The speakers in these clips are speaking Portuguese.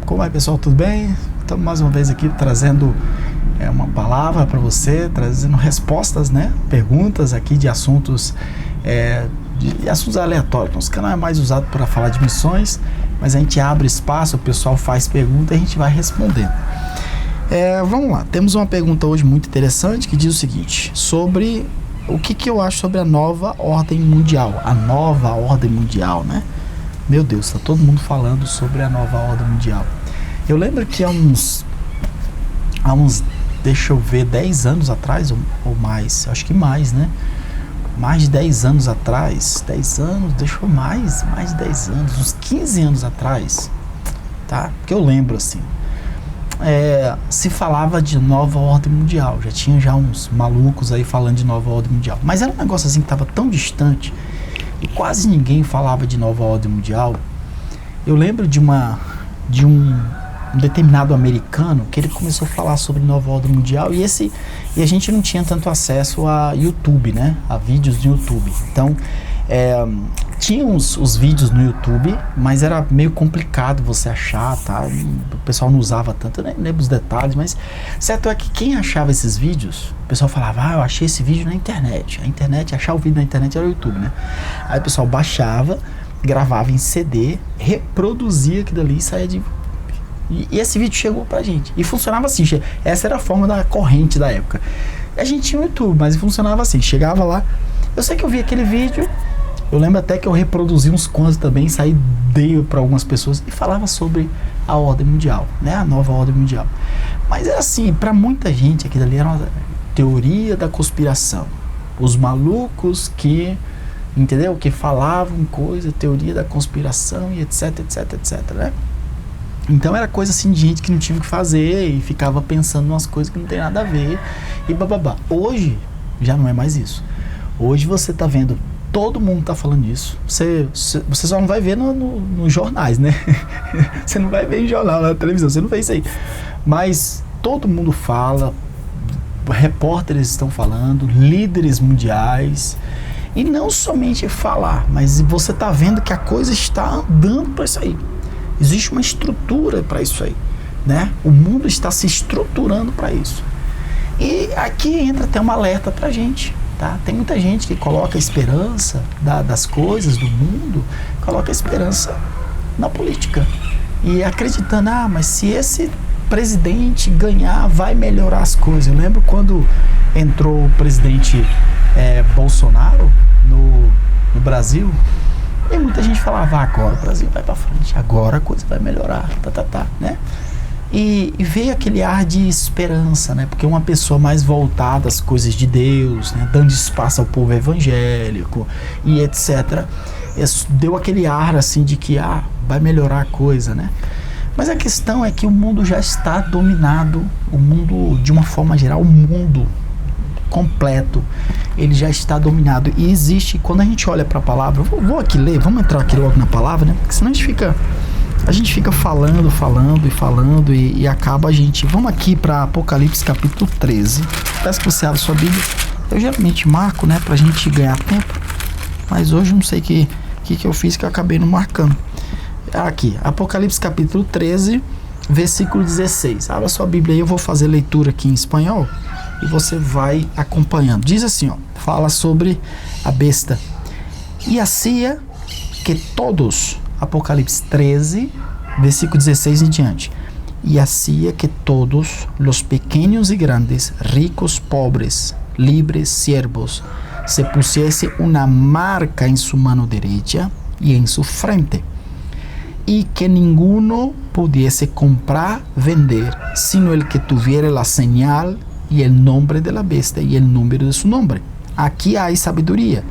Como é, pessoal? Tudo bem? Estamos mais uma vez aqui trazendo uma palavra para você, trazendo respostas, né? Perguntas aqui de assuntos, de assuntos aleatórios. Nosso canal é mais usado para falar de missões, mas a gente abre espaço, o pessoal faz pergunta e a gente vai respondendo. Vamos lá, temos uma pergunta hoje muito interessante que diz o seguinte, sobre o que eu acho sobre a nova ordem mundial. A nova ordem mundial, né? Meu Deus, tá todo mundo falando sobre a nova ordem mundial. Eu lembro que há uns deixa eu ver, 10 anos atrás ou mais, acho que mais, né? Mais de 10 anos atrás, 10 anos, mais de 10 anos, uns 15 anos atrás, tá? Que eu lembro assim. Se falava de nova ordem mundial, já tinha uns malucos aí falando de nova ordem mundial, mas era um negócio assim que estava tão distante e quase ninguém falava de nova ordem mundial. Eu lembro de um determinado americano que ele começou a falar sobre nova ordem mundial e a gente não tinha tanto acesso a YouTube, né, a vídeos do YouTube. Então tinha os vídeos no YouTube, mas era meio complicado você achar, tá? O pessoal não usava tanto, eu nem lembro os detalhes, mas certo é que quem achava esses vídeos, o pessoal falava, eu achei esse vídeo na internet. A internet, achar o vídeo na internet era o YouTube, né? Aí o pessoal baixava, gravava em CD, reproduzia aquilo ali e saía de... E esse vídeo chegou pra gente. E funcionava assim, essa era a forma da corrente da época. A gente tinha o YouTube, mas funcionava assim, chegava lá, eu sei que eu vi aquele vídeo. Eu lembro até que eu reproduzi uns quantos também, dei para algumas pessoas e falava sobre a ordem mundial, né? A nova ordem mundial. Mas era assim, para muita gente aquilo ali era uma teoria da conspiração. Os malucos que, entendeu? Que falavam coisa, teoria da conspiração e etc, né? Então era coisa assim de gente que não tinha o que fazer e ficava pensando em umas coisas que não tem nada a ver e bababá. Hoje já não é mais isso. Hoje você tá vendo, todo mundo tá falando isso. Você só não vai ver nos jornais, né? Você não vai ver em jornal, na televisão, você não vê isso aí. Mas todo mundo fala, repórteres estão falando, líderes mundiais. E não somente falar, mas você tá vendo que a coisa está andando para isso aí. Existe uma estrutura para isso aí, né? O mundo está se estruturando para isso. E aqui entra até um alerta pra gente. Tá? Tem muita gente que coloca a esperança das coisas do mundo, coloca a esperança na política e acreditando, mas se esse presidente ganhar vai melhorar as coisas. Eu lembro quando entrou o presidente Bolsonaro no Brasil, e muita gente falava, agora o Brasil vai para frente, agora a coisa vai melhorar, né? E veio aquele ar de esperança, né? Porque uma pessoa mais voltada às coisas de Deus, né? Dando espaço ao povo evangélico e etc. Deu aquele ar assim de que vai melhorar a coisa, né? Mas a questão é que o mundo já está dominado, o mundo de uma forma geral, o mundo completo, ele já está dominado. E existe, quando a gente olha para a palavra, vou aqui ler, vamos entrar aqui logo na palavra, né? Porque senão a gente fica falando e acaba vamos aqui para Apocalipse capítulo 13. Peço que você abra sua Bíblia. Eu geralmente marco, né, pra gente ganhar tempo, mas hoje não sei o que eu fiz que eu acabei não marcando. Aqui, Apocalipse capítulo 13, versículo 16. Abra sua Bíblia aí, eu vou fazer leitura aqui em espanhol e você vai acompanhando. Diz assim, fala sobre a besta. E hacía que todos... Apocalipse 13, versículo 16 em diante. E hacía que todos, los pequeños y grandes, ricos, pobres, libres, siervos, se pusiese una marca en su mano derecha y en su frente, y que ninguno pudiese comprar, vender, sino el que tuviera la señal y el nombre de la bestia y el número de su nombre. Aquí hay sabiduría.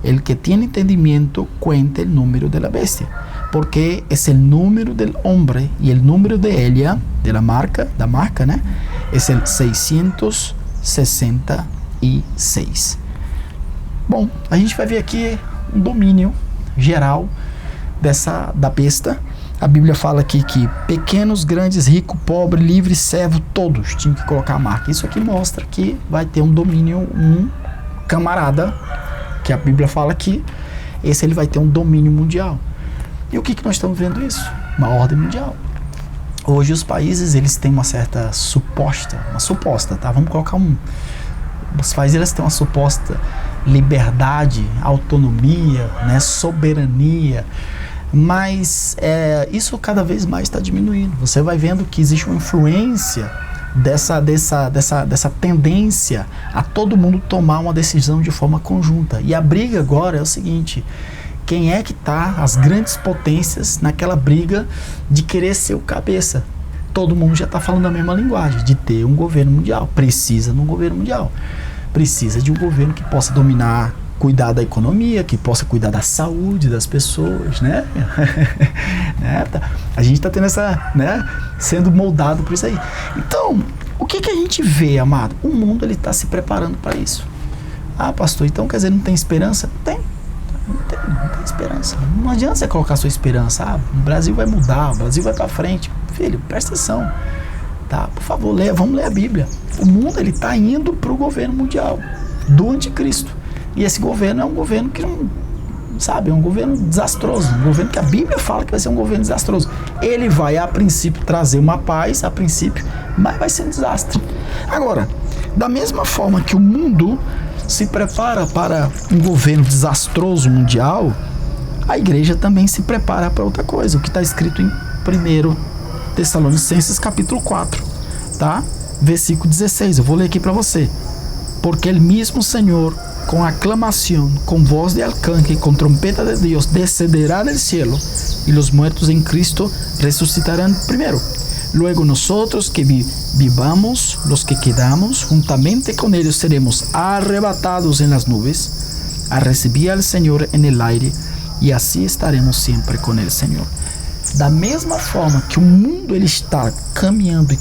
El que tiene entendimiento cuenta el número de la bestia, porque es el número del hombre y el número de ella, de la marca, ¿no? Es el 666. Bom, a gente vai ver aqui um domínio geral da besta. A Bíblia fala aqui que pequenos, grandes, rico, pobre, livre, servo, todos tinham que colocar a marca. Isso aqui mostra que vai ter um domínio, um camarada, que a Bíblia fala que ele vai ter um domínio mundial. E o que nós estamos vendo isso? Uma ordem mundial. Hoje os países, eles têm uma certa suposta, tá? Vamos colocar os países, eles têm uma suposta liberdade, autonomia, né? Soberania, mas isso cada vez mais está diminuindo. Você vai vendo que existe uma influência dessa tendência a todo mundo tomar uma decisão de forma conjunta. E a briga agora é o seguinte: quem é que está, as grandes potências, naquela briga de querer ser o cabeça? Todo mundo já está falando a mesma linguagem, de ter um governo mundial. Precisa de um governo mundial. Precisa de um governo que possa dominar, cuidar da economia, que possa cuidar da saúde das pessoas, né? A gente está tendo sendo moldado por isso aí. Então, o que a gente vê, amado? O mundo, ele está se preparando para isso. Ah, pastor, então quer dizer, não tem esperança? Não tem esperança. Não adianta você colocar sua esperança. Ah, o Brasil vai mudar, o Brasil vai para frente. Filho, presta atenção. Tá? Por favor, vamos ler a Bíblia. O mundo, ele está indo para o governo mundial do anticristo. E esse governo é um governo que não, sabe, é um governo desastroso, um governo que a Bíblia fala que vai ser um governo desastroso. Ele vai, a princípio, trazer uma paz, a princípio, mas vai ser um desastre. Agora, da mesma forma que o mundo se prepara para um governo desastroso mundial, a igreja também se prepara para outra coisa, o que está escrito em 1 Tessalonicenses capítulo 4, tá? Versículo 16, eu vou ler aqui para você. Porque el mismo Senhor, com aclamação, com voz de arcángel, com trompeta de Deus, descenderá del cielo, y los muertos en Cristo resucitarán primero. Luego nosotros que vivamos, los que quedamos, juntamente con ellos seremos arrebatados en las nubes, a recibir al Señor en el aire, y así estaremos siempre con el Señor. Da mesma forma que o mundo, ele está caminhando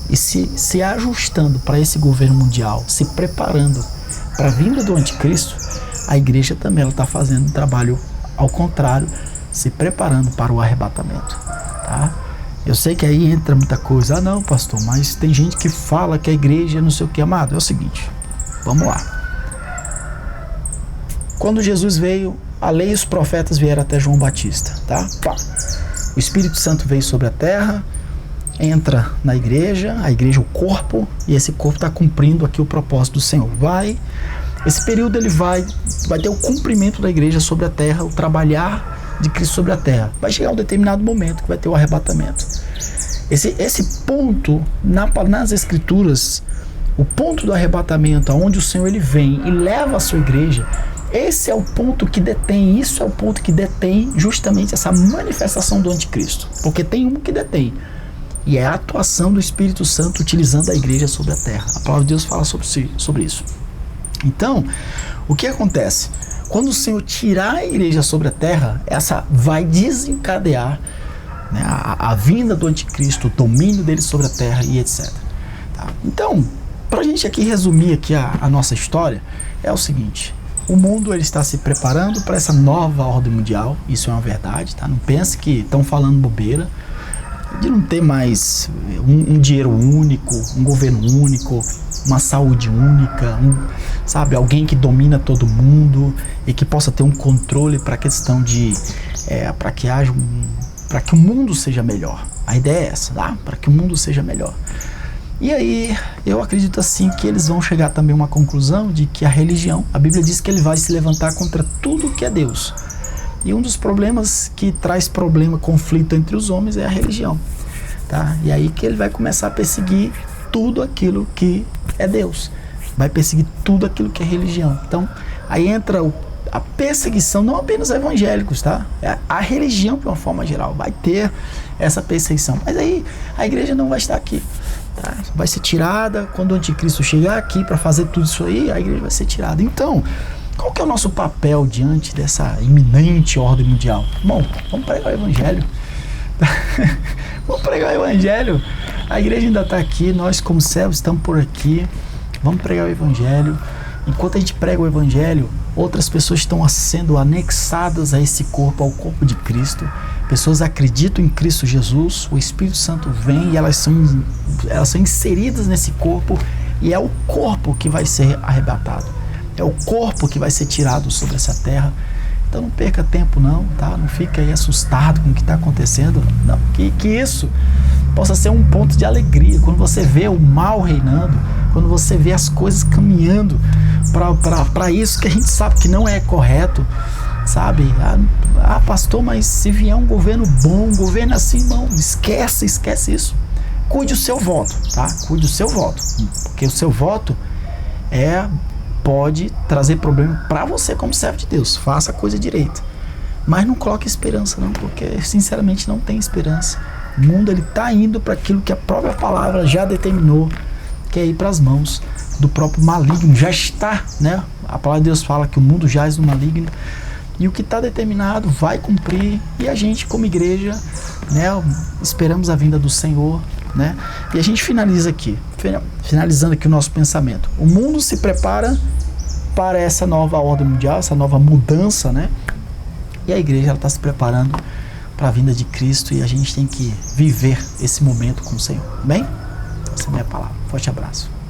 e se ajustando para esse governo mundial, se preparando para a vinda do anticristo, a igreja também está fazendo um trabalho ao contrário, se preparando para o arrebatamento, tá? Eu sei que aí entra muita coisa. Ah, não, pastor, mas tem gente que fala que a igreja não sei o que. Amado, é o seguinte, vamos lá. Quando Jesus veio, a lei e os profetas vieram até João Batista, tá? O Espírito Santo veio sobre a terra, entra na igreja, a igreja é o corpo, e esse corpo está cumprindo aqui o propósito do Senhor. Esse período ele vai ter o cumprimento da igreja sobre a terra, o trabalhar de Cristo sobre a terra. Vai chegar um determinado momento que vai ter o arrebatamento. Esse ponto, nas Escrituras, o ponto do arrebatamento, onde o Senhor ele vem e leva a sua igreja, esse é o ponto que detém, isso é o ponto que detém justamente essa manifestação do anticristo. Porque tem um que detém, e é a atuação do Espírito Santo utilizando a igreja sobre a terra. A palavra de Deus fala sobre isso. Então, o que acontece? Quando o Senhor tirar a igreja sobre a terra, essa vai desencadear, né, a vinda do anticristo, o domínio dele sobre a terra e etc. Tá? Então, para a gente aqui resumir aqui a nossa história, é o seguinte: o mundo ele está se preparando para essa nova ordem mundial, isso é uma verdade, tá? Não pense que estão falando bobeira, de não ter mais um dinheiro único, um governo único, uma saúde única, sabe, alguém que domina todo mundo e que possa ter um controle para a questão de para que o mundo seja melhor. A ideia é essa, tá? Para que o mundo seja melhor. E aí, eu acredito assim que eles vão chegar também a uma conclusão de que a religião, a Bíblia diz que ele vai se levantar contra tudo que é Deus. E um dos problemas que traz conflito entre os homens é a religião, tá? E aí que ele vai começar a perseguir tudo aquilo que é Deus. Vai perseguir tudo aquilo que é religião. Então, aí entra a perseguição, não apenas a evangélicos, tá? A religião, de uma forma geral, vai ter essa perseguição. Mas aí a igreja não vai estar aqui, tá? Vai ser tirada. Quando o anticristo chegar aqui para fazer tudo isso aí, a igreja vai ser tirada. Então, qual que é o nosso papel diante dessa iminente ordem mundial? Bom, vamos pregar o evangelho. Vamos pregar o evangelho. A igreja ainda está aqui, nós como servos estamos por aqui. Vamos pregar o evangelho. Enquanto a gente prega o evangelho, outras pessoas estão sendo anexadas a esse corpo, ao corpo de Cristo. Pessoas acreditam em Cristo Jesus, o Espírito Santo vem e elas são inseridas nesse corpo, e é o corpo que vai ser arrebatado. É o corpo que vai ser tirado sobre essa terra. Então não perca tempo não, tá? Não fique aí assustado com o que está acontecendo. Não, que isso? possa ser um ponto de alegria. Quando você vê o mal reinando, quando você vê as coisas caminhando para isso que a gente sabe que não é correto, sabe? Pastor, mas se vier um governo bom, um governo assim, não, esquece isso. Cuide o seu voto, tá? Cuide o seu voto, porque o seu voto pode trazer problema para você como servo de Deus. Faça a coisa direita, mas não coloque esperança não, porque sinceramente não tem esperança. O mundo ele tá indo para aquilo que a própria palavra já determinou, que é ir para as mãos do próprio maligno. Já está, né? A palavra de Deus fala que o mundo jaz no maligno, e o que está determinado vai cumprir, e a gente como igreja, né, esperamos a vinda do Senhor, né? E a gente finalizando aqui o nosso pensamento. O mundo se prepara para essa nova ordem mundial, essa nova mudança, né? E a igreja está se preparando para a vinda de Cristo, e a gente tem que viver esse momento com o Senhor. Bem? Essa é a minha palavra. Forte abraço.